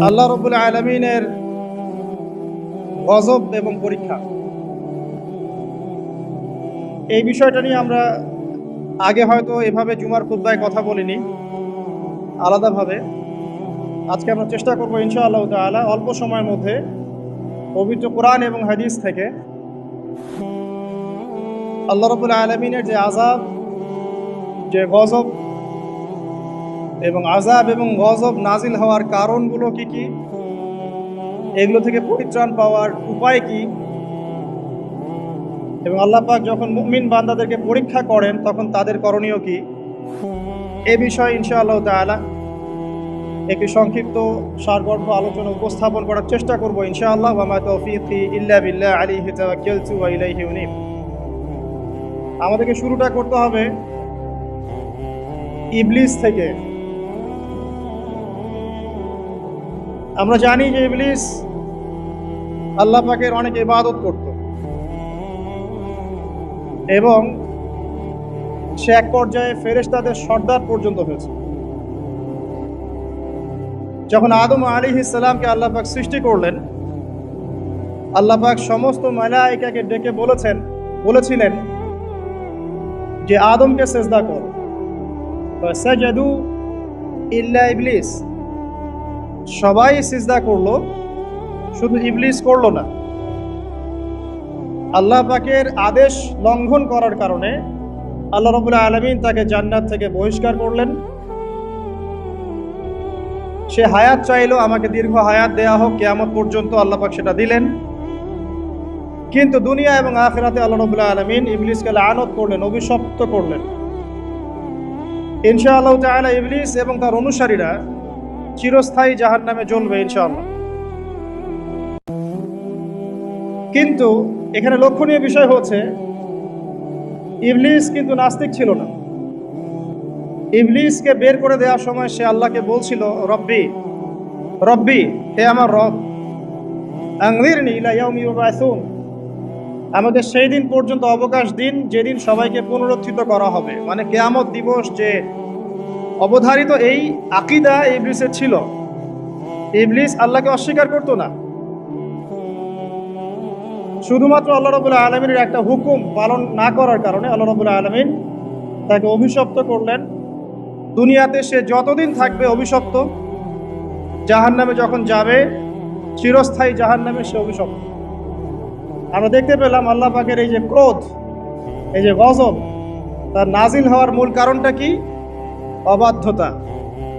আল্লাহ রাব্বুল আলামিনের গজব এবং পরীক্ষা, এই বিষয়টা নিয়ে আমরা আগে হয়তো এভাবে জুমার খুতবায় কথা বলিনি আলাদাভাবে। আজকে আমরা চেষ্টা করব ইনশাআল্লাহ তাআলা অল্প সময়ের মধ্যে পবিত্র কোরআন এবং হাদিস থেকে আল্লাহ রাব্বুল আলামিনের যে আযাব, যে গজব এবং আযাব এবং গজব নাজিল হওয়ার কারণগুলো কি কি, এগুলো থেকে পরিত্রাণ পাওয়ার উপায় কি, এবং আল্লাহ পাক যখন মুমিন বান্দাদেরকে পরীক্ষা করেন তখন তাদের করণীয় কি, এ বিষয়ে ইনশাআল্লাহ তাআলা একটি সংক্ষিপ্ত সারগর্ভ আলোচনা উপস্থাপন করার চেষ্টা করব ইনশাআল্লাহ। ওয়া মা তাওফীকি ইল্লা বিল্লাহ আলাইহি তাওয়াক্কালতু ওয়া ইলাইহি উনীব। আমাদেরকে শুরুটা করতে হবে ইবলিস থেকে। আমরা জানি যে ইবলিস আল্লাহ পাকের অনেক ইবাদত করত এবং সে এক পর্যায়ে ফেরেশতাদের সর্দার পর্যন্ত হয়েছে। যখন আদম আলাইহিস সালামকে আল্লাহ পাক সৃষ্টি করলেন, আল্লাহ পাক সমস্ত মালায়েকাকে ডেকে বলেছিলেন যে আদমকে সিজদা করো, ফাসাজাদু ইল্লা ইবলিস। সবাই সিজদা করলো, শুধু ইবলিস করলো না। আল্লাহ পাকের আদেশ লঙ্ঘন করার কারণে আল্লাহ রাব্বুল আলামিন তাকে জান্নাত থেকে বহিষ্কার করলেন। সে হায়াত চাইলো, আমাকে দীর্ঘ হায়াত দেয়া হোক কিয়ামত পর্যন্ত, আল্লাহ পাক সেটা দিলেন। কিন্তু দুনিয়া এবং আখিরাতে আল্লাহ রাব্বুল আলামিন ইবলিসকে লানত করলেন, অভিশপ্ত করলেন। ইনশাআল্লাহ তাআলা ইবলিস এবং তার অনুসারীরা চিরস্থায়ী জাহান্নামে জ্বলবে ইনশাআল্লাহ। কিন্তু এখানে লক্ষণীয় বিষয় হচ্ছে ইবলিস কিন্তু নাস্তিক ছিল না। ইবলিসকে বের করে দেওয়ার সময় সে আল্লাহকে বলছিল, রব্বি রব্বি, হে আমার রব, আনজিরনি ইলা ইয়াউমি ইউবআসুন, আমাদের সেই দিন পর্যন্ত অবকাশ দিন যেদিন সবাইকে পুনরুত্থিত করা হবে। মানে কিয়ামত দিবস যে অবধারিত, এই আকীদা ইবলিসের ছিল। ইবলিস আল্লাহকে অস্বীকার করতো না। শুধুমাত্র আল্লাহ রাব্বুল আলামিনের একটা হুকুম পালন না করার কারণে আল্লাহ রাব্বুল আলামিন তাকে অভিশপ্ত করলেন। দুনিয়াতে সে যতদিন থাকবে অভিশপ্ত, জাহান্নামে যখন যাবে চিরস্থায়ী জাহান্নামে সে অভিশপ্ত। আমরা দেখতে পেলাম আল্লাহ পাকের এই যে ক্রোধ, এই যে গজব, তার নাজিল হওয়ার মূল কারণটা কি? অবাধ্যতা,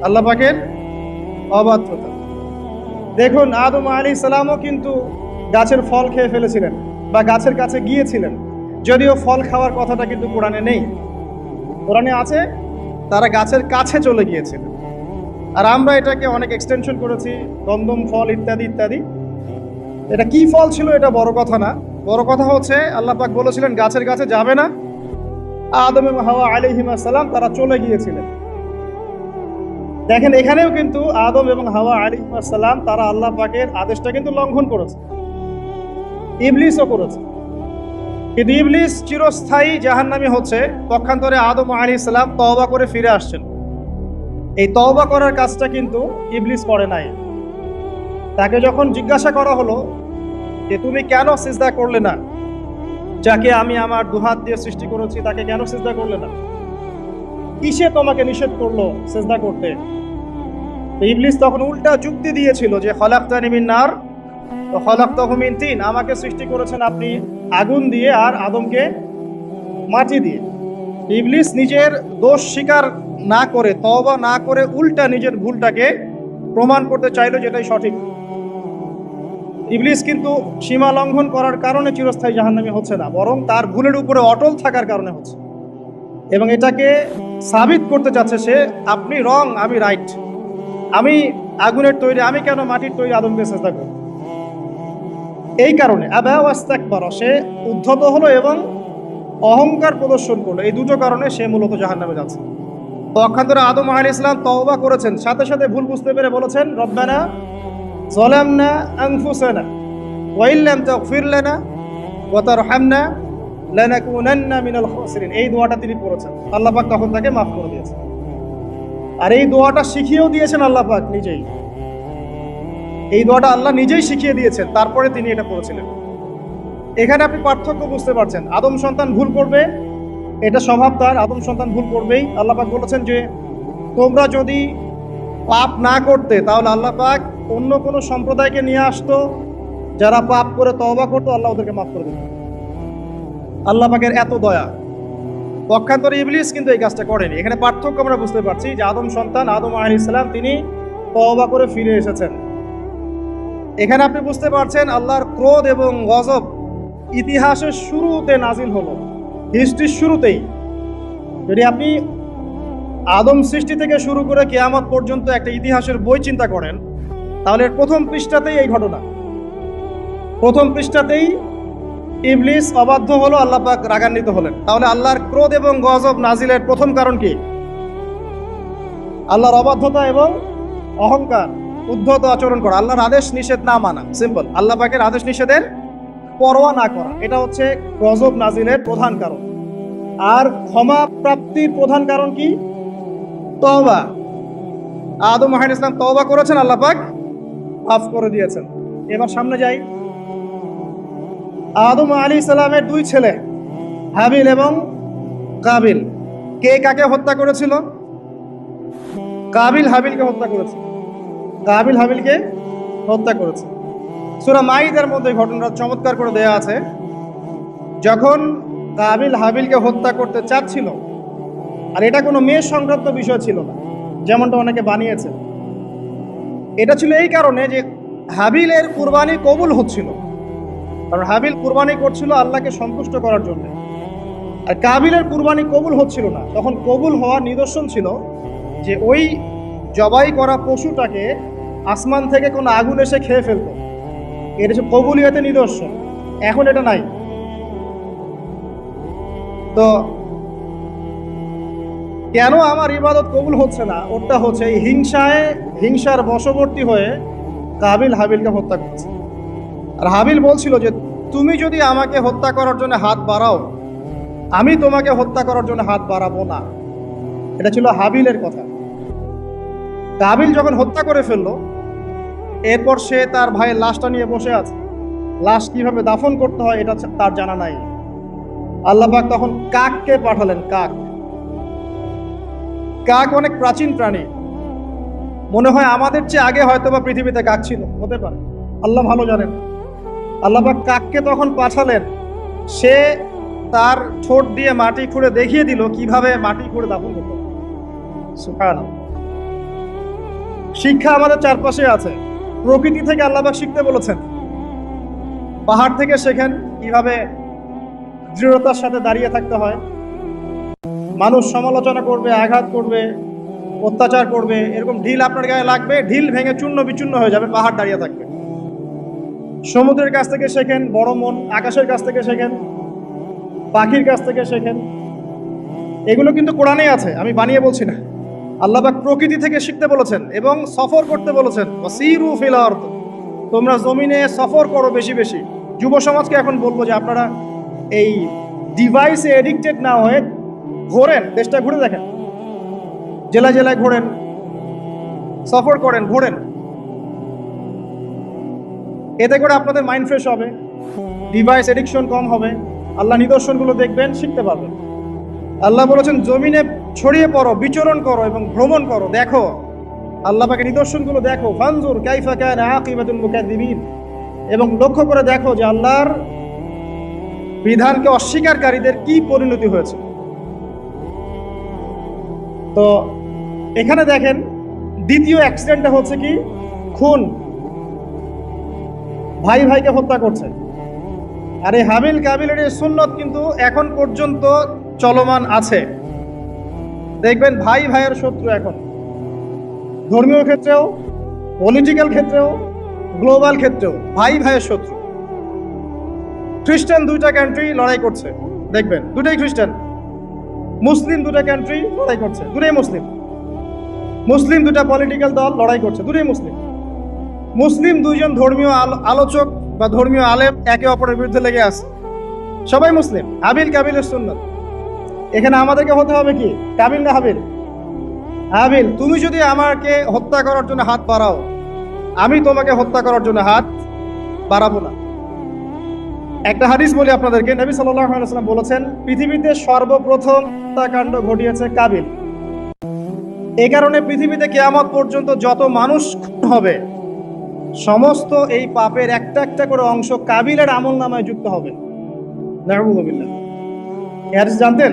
আল্লাহ পাকের অবাধ্যতা। দেখুন আদম আলাইহিস সালামও কিন্তু গাছের ফল খেয়ে ফেলেছিলেন বা গাছের কাছে গিয়েছিলেন, যদিও ফল খাওয়ার কথাটা কিন্তু কোরআনে নেই। কোরআনে আছে তারা গাছের কাছে চলে গিয়েছিলেন। আর আমরা এটাকে অনেক এক্সটেনশন করেছি, গন্ধম ফল ইত্যাদি ইত্যাদি। এটা কি ফল ছিল এটা বড় কথা না, বড় কথা হচ্ছে আল্লাহ পাক বলেছিলেন গাছের কাছে যাবে না। আদম এবং হাওয়া আলাইহিস সালাম তারা চলে গিয়েছিলেন। দেখেন এখানেও কিন্তু আদম এবং হাওয়া আলাইহিস সালাম তারা আল্লাহ পাকের আদেশটা কিন্তু লঙ্ঘন করেছে, ইবলিসও করেছে। কিন্তু ইবলিস চিরস্থায়ী জাহান্নামী হচ্ছে। পক্ষান্তরে আদম আলাইহিস সালাম তওবা করে ফিরে আসছেন। এই তওবা করার কাজটা কিন্তু ইবলিস করে নাই। তাকে যখন জিজ্ঞাসা করা হলো যে তুমি কেন সিজদা করলে না, যাকে আমি আমার দুহাত দিয়ে সৃষ্টি করেছি তাকে কেন সিজদা করলে না, কিসে তোমাকে নিষেধ করলো সিজদা করতে? ইবলিস তখন উল্টা যুক্তি দিয়েছিল যে খলাকতানি মিন নার ওয়া খলাকতাহু মিন তিন, আমাকে সৃষ্টি করেছেন আপনি আগুন দিয়ে আর আদমকে মাটি দিয়ে। ইবলিস নিজের দোষ স্বীকার না করে, তওবা না করে, উল্টা নিজের ভুলটাকে প্রমাণ করতে চাইলো যেটাই সঠিক। ইবলিস কিন্তু সীমা লঙ্ঘন করার কারণে চিরস্থায়ী জাহান্নামী হচ্ছে না, বরং তার ভুলের উপরে অটল থাকার কারণে হচ্ছে। এবং এটাকে সাবিত করতে চাচ্ছে সে, আপনি রং, আমি রাইট, আমি আগুনের তৈরি, আমি কেন মাটির তৈরি আদমকে সিজদা করব? এই কারণে আবা ওয়াস্তাকবার, সে উদ্ধত হলো এবং অহংকার প্রদর্শন করলো। এই দুটো কারণে সে মূলত জাহান্নামে যাচ্ছে। পক্ষান্তরে আদম আলাইহিস সালাম তওবা করেছেন, সাথে সাথে ভুল বুঝতে পেরে বলেছেন, রব্বানা যালামনা আনফুসানা ওয়া ইল্লাম তাগফির লানা ওয়া তারহামনা লানাকুনান্না মিনাল খাসিরিন। এই দোয়াটা তিনি পড়েছেন, আল্লাহ পাক তখন তাকে মাফ করে দিয়েছেন। আর এই দোয়াটা শিখিয়েও দিয়েছেন আল্লাহ পাক নিজেই। এই দোয়াটা আল্লাহ নিজেই শিখিয়ে দিয়েছেন, তারপরে তিনি এটা করেছিলেন। এখানে আপনি পার্থক্য বুঝতে পারছেন। আদম সন্তান ভুল করবে, এটা স্বভাব তার, আদম সন্তান ভুল করবেই। আল্লাহ পাক বলেছেন যে তোমরা যদি পাপ না করতে তাহলে আল্লাহ পাক অন্য কোনো সম্প্রদায়কে নিয়ে আসতো, যারা পাপ করে তওবা করতো, আল্লাহ ওদেরকে মাফ করে দিত। আল্লাহ পাকের এত দয়া। পক্ষান্তরে ইবলিস কিন্তু এই কাজটা করেনি। এখানে পার্থক্য আমরা বুঝতে পারছি যে আদম সন্তান আদম আলাইহিস সালাম তিনি তওবা করে ফিরে এসেছেন। এখানে আপনি বুঝতে পারছেন আল্লাহর ক্রোধ এবং গজব ইতিহাসের শুরুতে নাজিল হলো, হিস্ট্রির শুরুতেই। যদি আপনি আদম সৃষ্টি থেকে শুরু করে কিয়ামত পর্যন্ত একটা ইতিহাসের বই চিন্তা করেন, তাহলে প্রথম পৃষ্ঠাতেই এই ঘটনা। প্রথম পৃষ্ঠাতেই ইবলিস অবাধ্য হলো, আল্লাহ পাক রাগান্বিত হলেন। তাহলে আল্লাহর ক্রোধ এবং গজব নাজিলের প্রথম কারণ কি? আল্লাহর অবাধ্যতা এবং অহংকার, উদ্ধত আচরণ করা, আল্লাহর আদেশ নিষেধ না মানা। সিম্পল, আল্লাহ পাকের আদেশ নিষেধের পরোয়া না করা, এটা হচ্ছে গজব নাজিলের প্রধান কারণ। আর ক্ষমা প্রাপ্তির প্রধান কারণ কি? তওবা। আদম আলাইহিস ইসলাম তওবা করেছেন, আল্লাহ পাক মাফ করে দিয়েছেন। এবার সামনে যাই। আদম আলাইহিস সালামের দুই ছেলে হাবিল এবং কাবিল, কে কাকে হত্যা করেছিল? কাবিল হাবিলকে হত্যা করেছে। কাবিল হাবিলকে হত্যা করেছে। সূরা মাইদার মধ্যে ঘটনাটা চমৎকার করে দেয়া আছে। যখন কাবিল হাবিলকে হত্যা করতে চাচ্ছিল, আর এটা কোনো মেয়ে সংক্রান্ত বিষয় ছিল না যেমনটা অনেকে বানিয়েছে, এটা ছিল এই কারণে যে হাবিলের কুরবানি কবুল হচ্ছিল। কারণ হাবিল কুরবানি করছিল আল্লাহকে সন্তুষ্ট করার জন্য, আর কাবিলের কুরবানি কবুল হচ্ছিল না। তখন কবুল হওয়ার নিদর্শন ছিল যে ওই জবাই করা পশুটাকে আসমান থেকে কোনো আগুন এসে খেয়ে ফেলতো। এটা হচ্ছে কবুলিয়তের নিদর্শন। এখন এটা নাই। তো কেন আমার ইবাদত কবুল হচ্ছে না? ওটা হচ্ছে এই হিংসার বশবর্তী হয়ে কাবিল হাবিলকে হত্যা করছে। আর হাবিল বলছিল যে তুমি যদি আমাকে হত্যা করার জন্য হাত বাড়াও, আমি তোমাকে হত্যা করার জন্য হাত বাড়াবো না। এটা ছিল হাবিলের কথা। কাবিল যখন হত্যা করে ফেললো, এরপর সে তার ভাইয়ের লাশটা নিয়ে বসে আছে। লাশ কিভাবে দাফন করতে হয় এটা তার জানা নাই। আল্লাহ পাক তখন কাককে পাঠালেন। কাক অনেক প্রাচীন প্রাণী, মনে হয় আমাদের চেয়ে আগে হয়তো বা পৃথিবীতে কাক ছিল, হতে পারে, আল্লাহ ভালো জানেন। আল্লাহ পাক কাককে তখন পাঠালেন। সে তার ঠোঁট দিয়ে মাটি খুঁড়ে দেখিয়ে দিল কিভাবে মাটি খুঁড়ে দাফন করতে হয়। সুবহানাল্লাহ। শিক্ষা আমাদের চারপাশে আছে। প্রকৃতি থেকে আল্লাহ পাক শিখতে বলেছেন। পাহাড় থেকে শেখেন কিভাবে দৃঢ়তার সাথে দাঁড়িয়ে থাকতে হয়। মানুষ সমালোচনা করবে, আঘাত করবে, অত্যাচার করবে, এরকম ঢিল আপনার গায়ে লাগবে, ঢিল ভেঙে চূর্ণ বিচূর্ণ হয়ে যাবে, পাহাড় দাঁড়িয়ে থাকবে। সমুদ্রের কাছ থেকে শেখেন বড় মন, আকাশের কাছ থেকে শেখেন, পাখির কাছ থেকে শেখেন। এগুলো কিন্তু কোরআনেই আছে, আমি বানিয়ে বলছি না। আল্লাহ পাক প্রকৃতি থেকে শিখতে বলেছেন এবং সফর করতে বলেছেন। ওয়াসিরু ফিল আরদ, তোমরা জমিনে সফর করো বেশি বেশি। যুব সমাজকে এখন বলবো যে আপনারা এই ডিভাইসে এডিক্টেড না হয়ে ঘোরেন, দেশটা ঘুরে দেখেন, জেলায় জেলায় ঘোরেন, সফর করেন, ঘোরেন। এতে করে আপনাদের মাইন্ড ফ্রেশ হবে, ডিভাইস এডিকশন কম হবে, আল্লাহ নিদর্শনগুলো দেখবেন, শিখতে পারবেন। আল্লাহ বলেছেন জমিনে ছড়িয়ে পড়ো, বিচরণ করো এবং ভ্রমণ করো, দেখো আল্লাহ পাকের নিদর্শনগুলো দেখো। ফানজুর কাইফা কানা আকিবাতুল মুকাদ্দিবিন, এবং লক্ষ্য করে দেখো যে আল্লাহর বিধানকে অস্বীকারীদের কি পরিণতি হয়েছে। তো এখানে দেখেন দ্বিতীয় অ্যাক্সিডেন্টটা হচ্ছে কি? খুন। ভাই ভাইকে হত্যা করছে। আর এই হাবিল কাবিলের এই সুন্নত কিন্তু এখন পর্যন্ত চলমান আছে। দেখবেন ভাই ভাইয়ের শত্রু এখন, ধর্মীয় ক্ষেত্রেও, পলিটিক্যাল ক্ষেত্রেও, গ্লোবাল ক্ষেত্রেও ভাই ভাইয়ের শত্রু। খ্রিস্টান দুইটা কান্ট্রি লড়াই করছে, দেখবেন দুটাই খ্রিস্টান। মুসলিম দুটা কান্ট্রি লড়াই করছে, দুটাই মুসলিম। মুসলিম দুটা পলিটিক্যাল দল লড়াই করছে, দুটাই মুসলিম। মুসলিম দুইজন ধর্মীয় আলোচক বা ধর্মীয় আলেম একে অপরের বিরুদ্ধে লেগে আছে, সবাই মুসলিম। হাবিল কাবিলের সুন্নাত। এখানে আমাদেরকে হতে হবে কি? কাবিল না হাবিল? হাবিল। তুমি যদি আমাকে হত্যা করার জন্য হাত বাড়াও, আমি তোমাকে হত্যা করার জন্য হাত বাড়াবো না। একটা হাদিস বলি আপনাদেরকে, নবী সাল্লাল্লাহু আলাইহি ওয়াসাল্লাম বলেছেন, পৃথিবীতে সর্বপ্রথম হত্যাকাণ্ড ঘটিয়েছে কাবিল। এই কারণে পৃথিবীতে কিয়ামত পর্যন্ত যত মানুষ খুন হবে, সমস্ত এই পাপের একটা একটা করে অংশ কাবিলের আমল নামায় যুক্ত হবে। নাউযুবিল্লাহ। এই হাদিস জানতেন?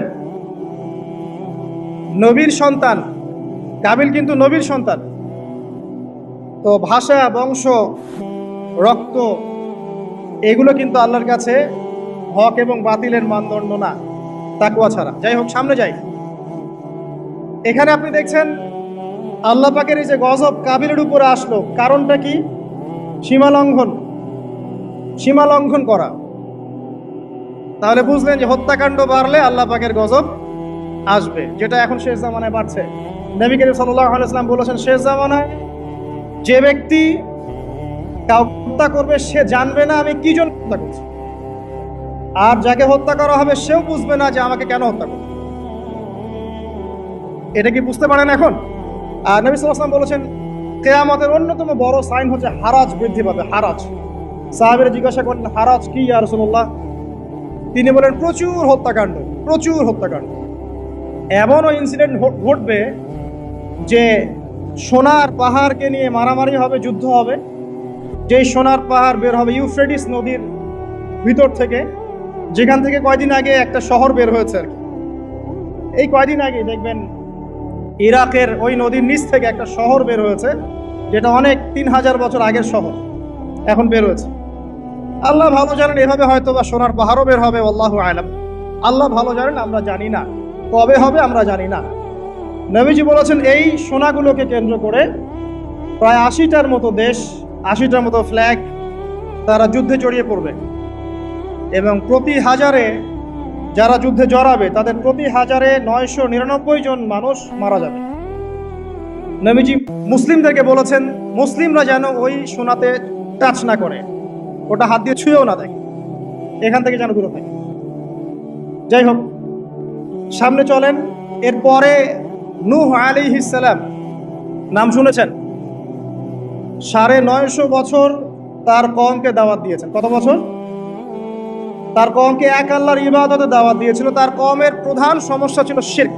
নবীর সন্তান কাবিল, কিন্তু নবীর সন্তান। তো ভাষা, বংশ, রক্ত এগুলো কিন্তু আল্লাহর কাছে হক এবং বাতিলের মানদণ্ড না, তাকওয়া ছাড়া। যাই হোক, সামনে যাই। এখানে আপনি দেখছেন আল্লাহ পাকের এই যে গজব কাবিলের উপরে আসলো, কারণটা কি? সীমা লঙ্ঘন করা। তাহলে বুঝলেন যে হত্যাকাণ্ড বাড়লে আল্লাহ পাকের গজব আসবে, যেটা এখন শেষ জামানায় বাড়ছে। নবী করিম সাল্লাল্লাহু আলাইহি ওয়াসাল্লাম বলেছেন, শেষ জামানায় যে ব্যক্তি কাউকে হত্যা করবে সে জানবে না আমি কি জন্য হত্যা করছি, আর যাকে হত্যা করা হবে সেও বুঝবে না যে আমাকে কেন হত্যা করবে। এটা কি বুঝতে পারেন এখন? আর নবী সাল্লাল্লাহু আলাইহি ওয়াসাল্লাম বলেছেন, কিয়ামতের অন্যতম বড় সাইন হচ্ছে হারাজ বৃদ্ধি পাবে। হারাজ। সাহাবীরা জিজ্ঞাসা করলেন, হারাজ কি ইয়া রাসূলুল্লাহ? তিনি বলেন, প্রচুর হত্যাকাণ্ড। এমনও ইনসিডেন্ট ঘটবে যে সোনার পাহাড়কে নিয়ে মারামারি হবে, যুদ্ধ হবে। যেই সোনার পাহাড় বের হবে ইউফ্রেটিস নদীর ভিতর থেকে, যেখান থেকে কয়দিন আগে একটা শহর বের হয়েছে আর কি। এই কয়দিন আগে দেখবেন ইরাকের ওই নদীর নিচ থেকে একটা শহর বের হয়েছে, যেটা অনেক 3000 বছর আগের শহর এখন বের হয়েছে। আল্লাহ ভালো জানেন, এভাবে হয়তো বা সোনার পাহাড়ও বের হবে, আল্লাহু আলাম। আল্লাহ ভালো জানেন, আমরা জানি না কবে হবে, আমরা জানি না। নবীজি বলেছেন, এই সোনাগুলোকে কেন্দ্র করে প্রায় 80টার মতো দেশ, 80টার মতো ফ্ল্যাগ তারা যুদ্ধে জড়িয়ে পড়বে, এবং প্রতি হাজারে যারা যুদ্ধে জড়াবে তাদের প্রতি হাজারে 999 জন মানুষ মারা যাবে। নবীজি মুসলিমদেরকে বলেছেন, মুসলিমরা যেন ওই সোনাতে টাচ না করে, ওটা হাত দিয়ে ছুঁয়েও না দেখে, এখান থেকে যেন দূরে থাকে। যাই হোক, সামনে চলেন। এরপরে নূহ আলাইহিস সালাম, নাম শুনেছেন? 950 বছর তার কওমকে দাওয়াত দিয়েছেন। কত বছর? তার কওমকে এক আল্লাহর ইবাদতে দাওয়াত দিয়েছিল। তার কওমের প্রধান সমস্যা ছিল শিরক।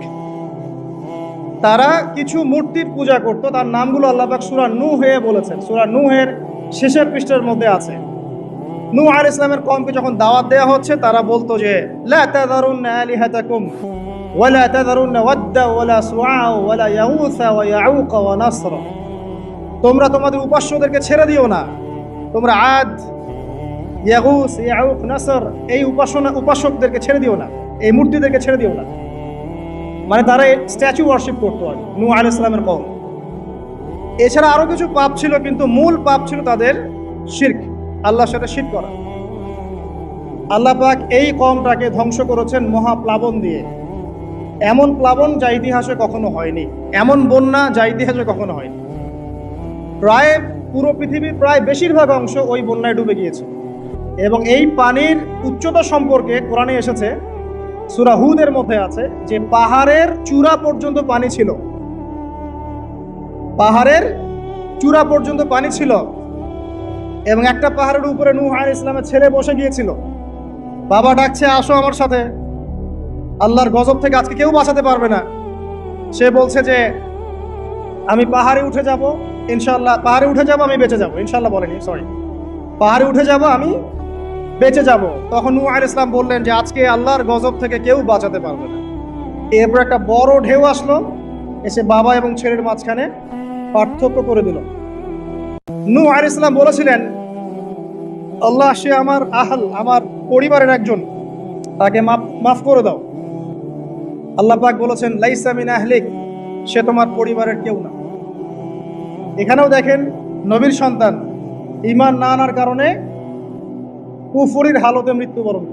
তারা কিছু মূর্তির পূজা করত। তার নামগুলো আল্লাহ পাক সূরা নূহে বলেছেন। সূরা নূহের শেষের পৃষ্ঠার মধ্যে আছে। নূহ আলাইহিস সালামের কওমকে যখন দাওয়াত দেওয়া হচ্ছে, তারা বলতো যে লা তাযারুন্না আলিহাতাকুম ওয়া লা তাযারুন্না ওয়াদ্দা ওয়া লা সুআ ওয়া লা ইয়াউসা ওয়া ইয়াউক ওয়া নাসর। তোমরা তোমাদের উপাস্যদেরকে ছেড়ে দিও না। তোমরা আদ, ইয়াগুস, ইয়াউক, নাসর এই উপাসকদেরকে ছেড়ে দিও না, এই মূর্তিদেরকে ছেড়ে দিও না। মানে তারা স্ট্যাচু ওয়ার্শিপ করতো আর নূহ আলাইহিস সালামের কওম। এছাড়া আরো কিছু পাপ ছিল, কিন্তু মূল পাপ ছিল তাদের শিরক, আল্লাহর সাথে শিরক করা। আল্লাহ পাক এই কওমটাকে ধ্বংস করেছেন মহাপ্লাবন দিয়ে। এমন প্লাবন যা ইতিহাসে কখনো হয়নি, এমন বন্যা যা ইতিহাসে কখনো হয়নি। প্রায় পুরো পৃথিবীর প্রায় বেশিরভাগ অংশ ওই বন্যায় ডুবে গিয়েছে। এবং এই পানির উচ্চতা সম্পর্কে কোরআনে এসেছে, সূরা হুদের মধ্যে আছে যে পাহাড়ের চূড়া পর্যন্ত পানি ছিল। পাহাড়ের চূড়া পর্যন্ত পানি ছিল, এবং একটা পাহাড়ের উপরে নূহ আলাইহিস সালামের ছেলে বসে গিয়েছিল। বাবা ডাকছে, আসো আমার সাথে, আল্লাহর গজব থেকে আজকে কেউ বাঁচাতে পারবে না। সে বলছে যে আমি পাহাড়ে উঠে যাব, ইনশাআল্লাহ পাহাড়ে উঠে যাব, আমি বেঁচে যাব। ইনশাআল্লাহ বলেনি, সরি, পাহাড়ে উঠে যাব, আমি বেঁচে যাব। তখন নূহ আলাইহিস সালাম বললেন যে আজকে আল্লাহর গজব থেকে কেউ বাঁচাতে পারবে না। এরপর একটা বড় ঢেউ আসলো, এসে বাবা এবং ছেলের মাঝখানে পার্থক্য করে দিল। নূহ আলাইহিস সালাম বলেছিলেন, আল্লাহ, সে আমার আমার পরিবারের একজন, তাকে মাফ করে দাও। আল্লাহ পাক বলেছেন, লাইসা মিন আহলিক, সে তোমার পরিবারের কেউ না। এখানেও দেখেন, নবীর সন্তান ঈমান না আনার কারণে কুফরির হালতে মৃত্যুবরণ,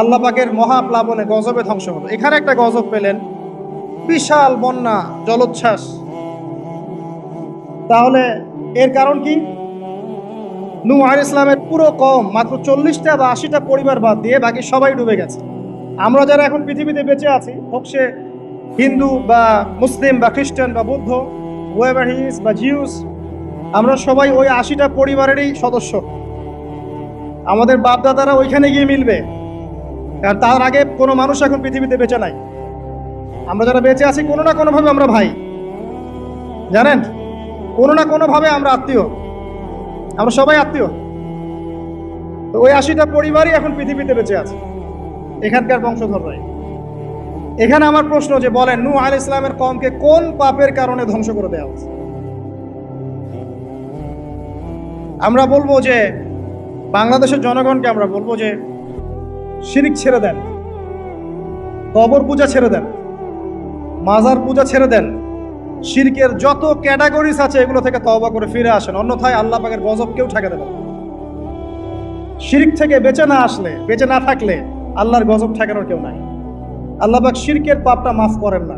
আল্লাহ পাকের মহাপ্লাবনে গজবে ধ্বংস হলো। এখানে একটা গজব পেলেন, বিশাল বন্যা, জলোচ্ছ্বাস। তাহলে এর কারণ কি? নূহ আলাইহিস সালামের পুরো কওম, মাত্র 40টা বা 80টা পরিবার বাদ দিয়ে বাকি সবাই ডুবে গেছে। আমরা যারা এখন পৃথিবীতে বেঁচে আছি, হোক সে হিন্দু বা মুসলিম বা খ্রিস্টান বা বৌদ্ধ, whoever he is, বা জিউস, আমরা সবাই ওই 80টা পরিবারেরই সদস্য। আমাদের বাপদাদারা ওইখানে গিয়ে মিলবে, কারণ তার আগে কোনো মানুষ এখন পৃথিবীতে বেঁচে নাই। আমরা যারা বেঁচে আছি কোনো না কোনোভাবে আমরা ভাই, জানেন, কোনো না কোনোভাবে আমরা আত্মীয়, আমরা সবাই আত্মীয়। তো ওই 80টা পরিবারই এখন পৃথিবীতে বেঁচে আছে, এখানকার বংশধররাই। এখানে আমার প্রশ্ন যে বলেন, নূহ আলাইহিস সালামের কওমকে কোন পাপের কারণে ধ্বংস করে দেওয়া হয়েছে? আমরা বলবো যে বাংলাদেশের জনগণকে আমরা বলবো যে শিরক ছেড়ে দেন, কবর পূজা ছেড়ে দেন, মাজার পূজা ছেড়ে দেন, শিরকের যত ক্যাটাগরিজ আছে এগুলো থেকে তওবা করে ফিরে আসেন, অন্যথায় আল্লাহ পাকের গজব কেউ ঠেকাতে পারবে না। শিরক থেকে বেঁচে না আসলে, বেঁচে না থাকলে আল্লাহর গজব ঠেকানোর কেউ নাই। আল্লাহ পাক শিরকের পাপটা মাফ করেন না।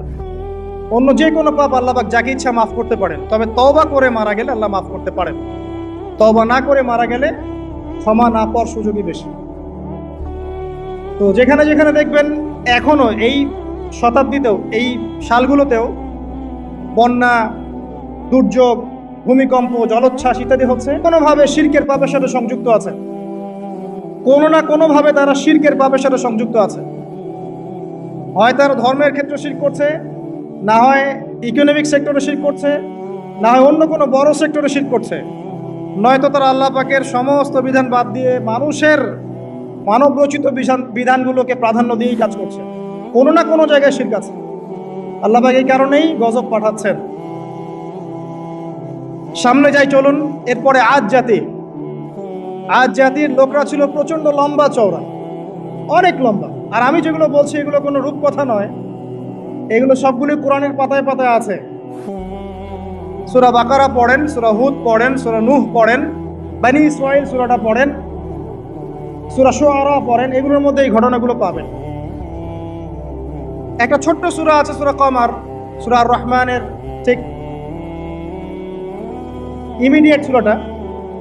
অন্য যে কোনো পাপ আল্লাহ পাক যাকে ইচ্ছা মাফ করতে পারেন, তবে তওবা করে মারা গেলে আল্লাহ মাফ করতে পারেন। তওবা না করে মারা গেলে ক্ষমা না পাওয়ার সুযোগই বেশি। তো যেখানে যেখানে দেখবেন এখনো এই শতাব্দীতেও, এই সালগুলোতেও বন্যা, দুর্যোগ, ভূমিকম্প, জলোচ্ছ্বাস ইত্যাদি হচ্ছে, কোনোভাবে শিরকের পাপের সাথে সংযুক্ত আছে, কোনো না কোনোভাবে তারা শিরকের পাপের সাথে সংযুক্ত আছে। হয় তারা ধর্মের ক্ষেত্রে শিরক করছে, না হয় ইকোনমিক সেক্টরে শিরক করছে, না হয় অন্য কোনো বড় সেক্টরে শিরক করছে, নয়তো তারা আল্লাহ পাকের সমস্ত বিধান বাদ দিয়ে মানুষের মানবরচিত বিধানগুলোকে প্রাধান্য দিয়েই কাজ করছে। কোনো না কোনো জায়গায় শিরক আছে। আল্লাহ পাক এই কারণেই গজব পাঠাচ্ছেন। সামনে যাই চলুন। এরপরে আদ জাতি। আদ জাতির লোকরা ছিল প্রচন্ড লম্বা চওড়া, অনেক লম্বা। আর আমি যেগুলো বলছি এগুলো কোনো রূপকথা নয়, এগুলো সবগুলি কোরআনের পাতায় পাতায় আছে। সূরা বাকারা পড়েন, সূরা হুদ পড়েন, সূরা নূহ পড়েন, বনী ইসরাঈল সূরাটা পড়েন, সূরা শুআরা পড়েন, এগুলোর মধ্যে এই ঘটনাগুলো পাবেন। একটা ছোট্ট সূরা আছে সূরা কমার, সূরা আর রহমানের ঠিক ইমিডিয়েট সূরাটা।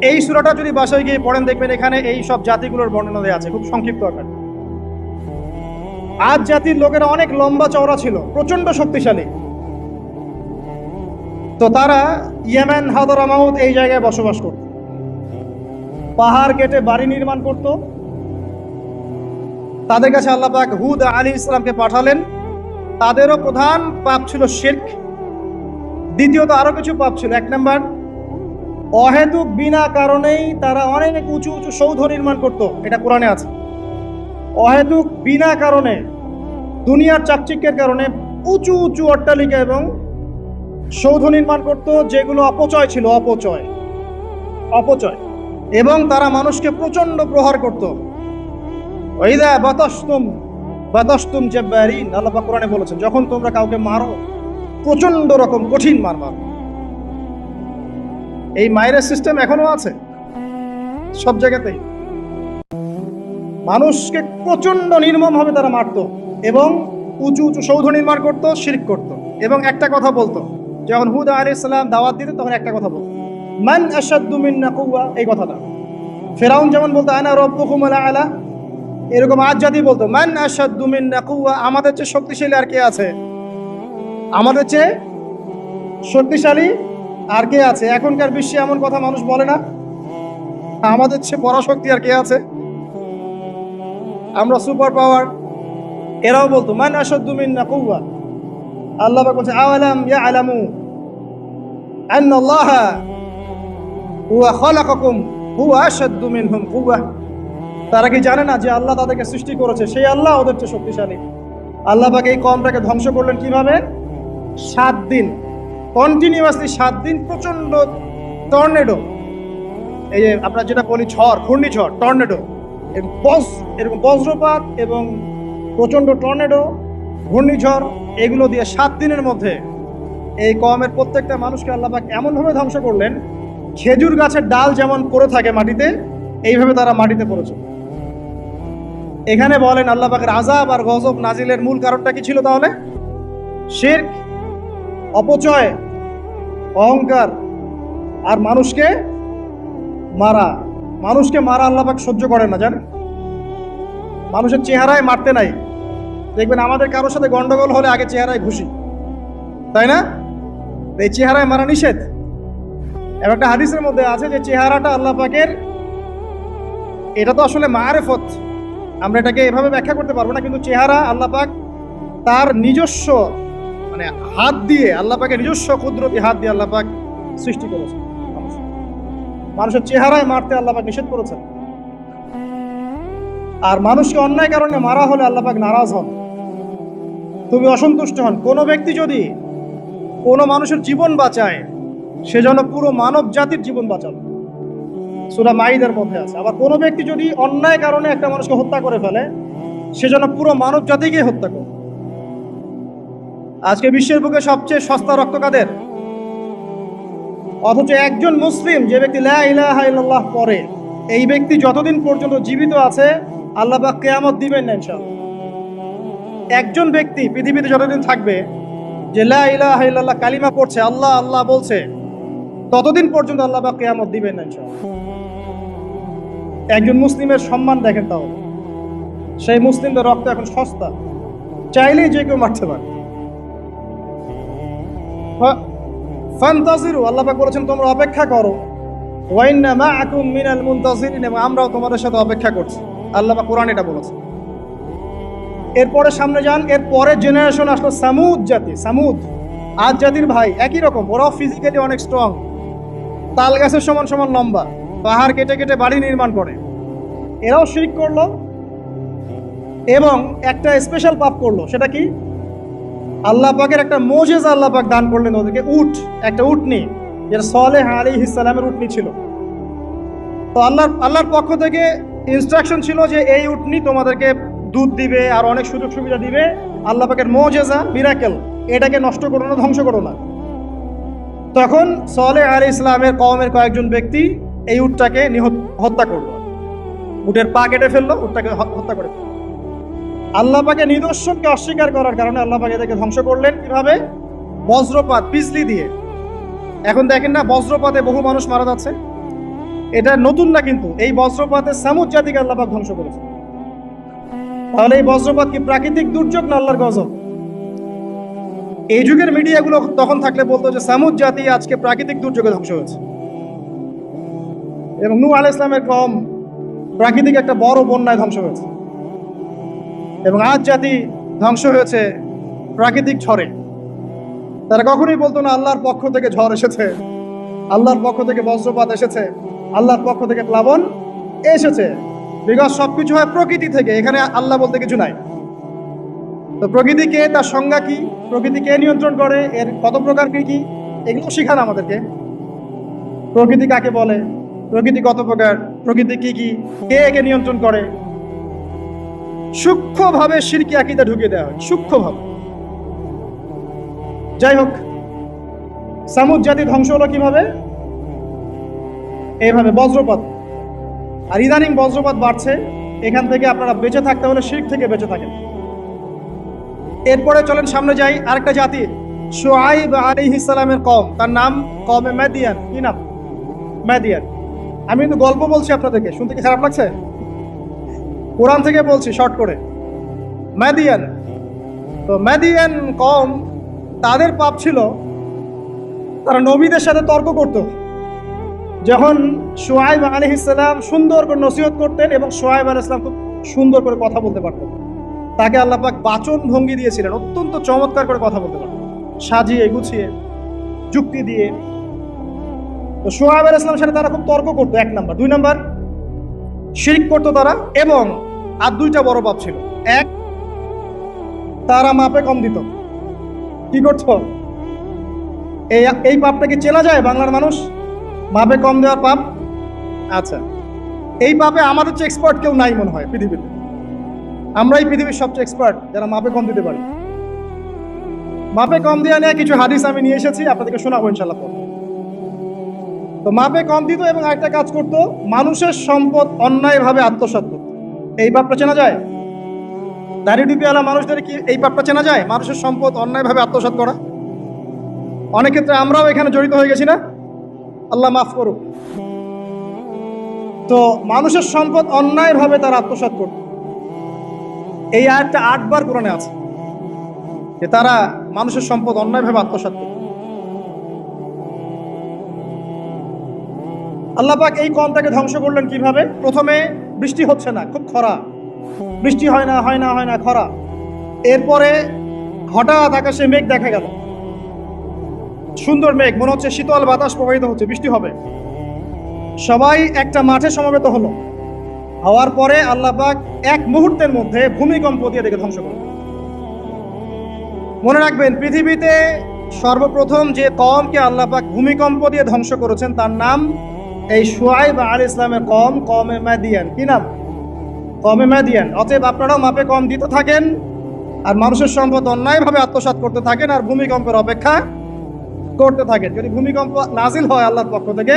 এই সূরাটা যদি বাসায় গিয়ে পড়েন দেখবেন এখানে এই সব জাতিগুলোর বর্ণনা দেওয়া আছে খুব সংক্ষিপ্ত আকারে। আদ জাতির লোকেরা অনেক লম্বা চওড়া ছিল, প্রচন্ড শক্তিশালী। তো তারা ইয়েমেন, হাদরামাউত এই জায়গায় বসবাস করত, পাহাড় কেটে বাড়ি নির্মাণ করত। তাদের কাছে আল্লাহ পাক হুদ আলাইহিস সালামকে পাঠালেন। তাদেরও প্রধান পাপ ছিল শিরক। দ্বিতীয়ত আরো কিছু পাপ ছিল। এক নাম্বার, অহেতুক বিনা কারণেই তারা অনেক উঁচু উঁচু সৌধ নির্মাণ করত, এটা কোরআনে আছে। অহেতুক বিনা কারণে, দুনিয়ার চাকচিক্যের কারণে উঁচু উঁচু অট্টালিকা এবং সৌধ নির্মাণ করত, যেগুলো অপচয় ছিল, অপচয়। এবং তারা মানুষকে প্রচন্ড প্রহার করত। ওয়াইদা বাতাসতুম জাব্বারিন, আল্লাহ পাক কোরআনে বলেছেন, যখন তোমরা কাউকে মারো প্রচন্ড রকম কঠিন মার মারো। এই মায়ের সিস্টেম এখনো আছে সব জায়গাতেই। মানুষকে প্রচন্ড নির্মমভাবে তারা মারতো এবং উঁচু উঁচু সৌধ নির্মাণ করতো, শিরক করত। এবং একটা কথা বলতো, যখন হুদ আলাইহিস সালাম দাওয়াত দিত তখন একটা কথা বলতো, মান আশাদ্দু মিন্না কুওয়া, এই কথাটা। ফিরআউন যেমন বলতো আনা রাব্বুকুমুল আ'লা, এরকম আদ জাতি বলতো মান আশাদ্দু মিন্না কুওয়া, আমাদের চেয়ে শক্তিশালী আর কে আছে, আমাদের চেয়ে শক্তিশালী আর কে আছে। এখনকার বিশ্বে এমন কথা মানুষ বলে না, আমাদের চেয়ে পরাশক্তি আর কে আছে, আমরা সুপার পাওয়ার। এরাও বলতো মান আশাদ্দু মিন্না কুওয়া। আল্লাহ পাক বলছে আওয়ালাম ইয়ালামু আন্নাল্লাহা হুয়া খালাকাকুম হুয়া আশাদ্দু মিনহুম কুওয়া। তারা কি জানে না যে আল্লাহ তাদেরকে সৃষ্টি করেছে, সেই আল্লাহ ওদের চেয়ে শক্তিশালী। আল্লাহ পাক এই কওমটাকে ধ্বংস করলেন কিভাবে? 7 দিন কন্টিনিউয়াসলি, 7 দিন প্রচন্ড টর্নেডো, এই যে আপনার যেটা বলি ঝড়, ঘূর্ণিঝড়, টর্নেডো, এরকম বজ্রপাত এবং প্রচন্ড টর্নেডো, ঘূর্ণিঝড়, এগুলো দিয়ে 7 দিনের মধ্যে এই কওমের প্রত্যেকটা মানুষকে আল্লাহ পাক এমনভাবে ধ্বংস করলেন, খেজুর গাছের ডাল যেমন পড়ে থাকে মাটিতে, এইভাবে তারা মাটিতে পড়েছে। এখানে বলেন আল্লাহ পাকের আযাব আর গজব নাজিলের মূল কারণটা কি ছিল তাহলে? শিরক, অপচয়, অহংকার আর মানুষকে মারা। মানুষকে মারা আল্লাহ পাক সহ্য করেন না, জানেন? মানুষের চেহারায় মারতে নাই। দেখবেন আমাদের কারোর সাথে গন্ডগোল হলে আগে চেহারায় ঘুষি, তাই না? এই চেহারায় মারা নিষেধ। এবং একটা হাদিসের মধ্যে আছে যে চেহারাটা আল্লাহ পাকের, এটা তো আসলে মারেফত, আমরা এটাকে এভাবে ব্যাখ্যা করতে পারবো না, কিন্তু চেহারা আল্লাহ পাক তার নিজস্ব মানে হাত দিয়ে, আল্লাহ পাকের নিজস্ব কুদরতি হাত দিয়ে আল্লাহ পাক সৃষ্টি করেছেন। মানুষের চেহারায় মারতে আল্লাহ পাক নিষেধ করেছেন। আর মানুষকে অন্যায় কারণে মারা হলে আল্লাহ পাক নারাজ হন, তুমি অসন্তুষ্ট হন। কোনো ব্যক্তি যদি কোনো মানুষের জীবন বাঁচায়, সে যেন পুরো মানব জাতির জীবন বাঁচালো, সূরা মাইদার মধ্যে আছে। আবার কোনো ব্যক্তি যদি অন্যায় কারণে একটা মানুষকে হত্যা করে ফেলে, সে যেন পুরো মানব জাতিকে হত্যা করে। আজকে বিশ্বের বুকে সবচেয়ে সস্তা রক্ত কাদের? অথচ একজন মুসলিম যে ব্যক্তি লা ইলাহা ইল্লাল্লাহ পড়ে, এই ব্যক্তি যতদিন পর্যন্ত জীবিত আছে আল্লাহ পাক কিয়ামত দিবেন না ইনশাআল্লাহ। একজন ব্যক্তি পৃথিবীতে যতদিন থাকবে যে লা ইলাহা ইল্লাল্লাহ কালিমা পড়ছে, আল্লাহ আল্লাহ বলছে, ততদিন পর্যন্ত আল্লাহ পাক কিয়ামত দিবেন না ইনশাআল্লাহ। একজন মুসলিমের সম্মান দেখেন, তাও সেই মুসলিমদের রক্ত এখন সস্তা, চাইলেই যে কেউ মারতে পারে। ফান্তাজিরু, আল্লাহ পাক বলেছেন তোমরা অপেক্ষা করো, ওয়া ইন্না মাআকুম মিনাল মুনতাজিরিন, এবং আমরাও তোমাদের সাথে অপেক্ষা করছি। আল্লাহ পাক কোরআনে এটা বলেছেন। এরপরে সামনে যান, এর পরের জেনারেশন আসলো সামুদ জাতি। সামুদ আদ জাতির ভাই, একই রকম, ওরাও ফিজিক্যালি অনেক স্ট্রং, তাল গাছের সমান সমান লম্বা, পাহাড় কেটে কেটে বাড়ি নির্মাণ করে। এরাও শিরক করলো এবং একটা স্পেশাল পাপ করলো। সেটা কি? আল্লাহ পাকের একটা মুজিজা আল্লাহ পাক দান করলেন ওদেরকে, একটা উটনি, যেটা সালেহ আলাইহিস সালামের উটনি ছিল। তো আল্লাহর পক্ষ থেকে ইনস্ট্রাকশন ছিল যে এই উটনি তোমাদেরকে দুধ দিবে আর অনেক সুযোগ সুবিধা দিবে। আল্লাহ পাকের মুজিজা, মিরাকেল, এটাকে নষ্ট করো না, ধ্বংস করো না। তখন সালেহ আলাইহিস সালামের কওমের কয়েকজন ব্যক্তি এই উটটাকে হত্যা করলো, উটের পা কেটে ফেললো, উটটাকে হত্যা করে ফেললো। আল্লাহ পাকের নিদর্শনকে অস্বীকার করার কারণে আল্লাহ পাক এদেরকে ধ্বংস করলেন। কিভাবে? বজ্রপাত, বিজলি দিয়ে। এখন দেখেন না, বজ্রপাতে বহু মানুষ মারা যাচ্ছে, এটা নতুন না, কিন্তু এই বজ্রপাতে সামুদ জাতিকে আল্লাহ পাক ধ্বংস করেছে। তাহলে এই বজ্রপাত কি প্রাকৃতিক দুর্যোগ না আল্লাহর গজব? এই যুগের মিডিয়াগুলো তখন থাকলে বলতো যে সামুদ জাতি আজকে প্রাকৃতিক দুর্যোগে ধ্বংস হয়েছে, এবং নূহ আলাইহিস সালামের কওম প্রাকৃতিক একটা বড় বন্যায় ধ্বংস হয়েছে, এবং আজ জাতি ধ্বংস হয়েছে প্রাকৃতিক ঝড়ে। তারা কখনোই বলতো না আল্লাহর পক্ষ থেকে ঝড় এসেছে, আল্লাহর পক্ষ থেকে বজ্রপাত এসেছে, আল্লাহর পক্ষ থেকে প্লাবন এসেছে। বিকজ সবকিছু হয় প্রকৃতি থেকে, এখানে আল্লাহ বলতে কিছু নাই। তো প্রকৃতি কে, তার সংজ্ঞা কি, প্রকৃতি কে নিয়ন্ত্রণ করে, এর কত প্রকার কি, এগুলো শিখান আমাদেরকে। প্রকৃতি কাকে বলে, প্রকৃতি কত প্রকার, প্রকৃতি কি, কে একে নিয়ন্ত্রণ করে, সূক্ষ্মভাবে শিরকি আকীদা ঢুকিয়ে দেওয়া হয়, সূক্ষ্মভাবে। যাই হোক, সামুদ জাতি ধ্বংস হলো কিভাবে? এইভাবে, বজ্রপাত। আর ইদানিং বজ্রপাত বাড়ছে। এখান থেকে আপনারা বেঁচে থাকতে হলে শিরক থেকে বেঁচে থাকেন। এরপরে চলেন সামনে যাই, আরেকটা জাতি, শুআইব আলাইহিস সালামের কওম, তার নাম কওমে মাদিয়ান। কি নাম? মাদিয়ান। আমি কিন্তু গল্প বলছি আপনাদেরকে, শুনতে কি খারাপ লাগছে? কোরআন থেকে বলছি শর্ট করে। মাদিয়ান, তো মাদিয়ান কওম, তাদের পাপ ছিল তারা নবীদের সাথে তর্ক করত। যখন শুআইব আলাইহিস সালাম সুন্দর করে নসিহত করতেন, এবং শুআইব আলাইহিস সালাম খুব সুন্দর করে কথা বলতে পারতেন, তাকে আল্লাহ পাক বাচন ভঙ্গি দিয়েছিলেন, অত্যন্ত চমৎকার করে কথা বলতে পারতেন, সাজিয়ে গুছিয়ে যুক্তি দিয়ে। তো শুআইব আলাইহিস সালামের সাথে তারা খুব তর্ক করতো, 1 নাম্বার। 2 নাম্বার, শিরক করতো তারা। এবং আর 2টা বড় পাপ ছিল। 1, তারা মাপে কম দিত। কি করতো? এই পাপটা কি চেনা যায় বাংলার মানুষ? মাপে কম দেওয়ার পাপ। আচ্ছা, এই পাপে আমাদের চেয়ে এক্সপার্ট কেউ নাই মনে হয় পৃথিবীতে। আমরাই পৃথিবীর সবচেয়ে এক্সপার্ট যারা মাপে কম দিতে পারি। মাপে কম দেওয়া নিয়ে কিছু হাদিস আমি নিয়ে এসেছি, আপনাদেরকে শোনাবো ইনশাআল্লাহ। তো মাপে কম দিত, এবং একটা কাজ করতো, মানুষের সম্পদ অন্যায়ভাবে আত্মসাৎ করত। এই পাপটা চেনা যায়? দাড়ি টুপিওয়ালা মানুষদের কি এই পাপটা চেনা যায়? মানুষের সম্পদ অন্যায়ভাবে আত্মসাৎ করা। অনেক ক্ষেত্রে আমরাও এখানে জড়িত হয়ে গেছি না? আল্লাহ মাফ করুক। তো মানুষের সম্পদ অন্যায়ভাবে তারা আত্মসাৎ করত। এই আয়াতটা 8 বার কোরআনে আছে যে তারা মানুষের সম্পদ অন্যায়ভাবে আত্মসাৎ করত। আল্লাহ পাক এই কওমটাকে ধ্বংস করলেন কিভাবে? প্রথমে বৃষ্টি হচ্ছে না, খুব খরা, বৃষ্টি হয় না খরা। এরপরে হঠাৎ আকাশে মেঘ দেখা গেল, সুন্দর মেঘ, মনে হচ্ছে শীতল বাতাস প্রবাহিত হচ্ছে, বৃষ্টি হবে। সবাই একটা মাঠে সমবেত হলো। হওয়ার পরে আল্লাহ পাক এক মুহূর্তের মধ্যে ভূমিকম্প দিয়ে দেখে ধ্বংস করলেন। মনে রাখবেন, পৃথিবীতে সর্বপ্রথম যে কওমকে আল্লাহ পাক ভূমিকম্প দিয়ে ধ্বংস করেছেন তার নাম এই শুআইব আলাইহিস সালামের কওম, কওমে মাদিয়ান। কি নাম? কওমে মাদিয়ান। অতএব আপনারাও মাপে কম দিতে থাকেন, আর মানুষের সম্পদ অন্যায়ভাবে আত্মসাৎ করতে থাকেন, আর ভূমিকম্পের অপেক্ষা করতে থাকেন। যদি ভূমিকম্প নাজিল হয় আল্লাহর পক্ষ থেকে,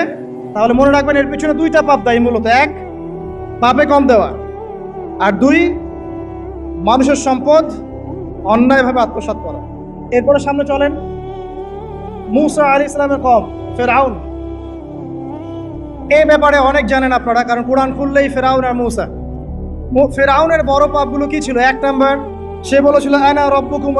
তাহলে মনে রাখবেন এর পিছনে দুইটা পাপ দায়ী মূলত। এক, পাপে কম দেওয়া, আর দুই, মানুষের সম্পদ অন্যায়ভাবে আত্মসাৎ করা। এরপরে সামনে চলেন, মূসা আলাইহিস সালামের কওম ফিরআউন। এই ব্যাপারে অনেক জানেন আপনারা, কারণ কোরআন খুললেই ফিরআউন আর মূসা। ফিরআউনের বড় পাপগুলো কি ছিল? এক নাম্বার, সে বলেছিল আনা রব্বুকুম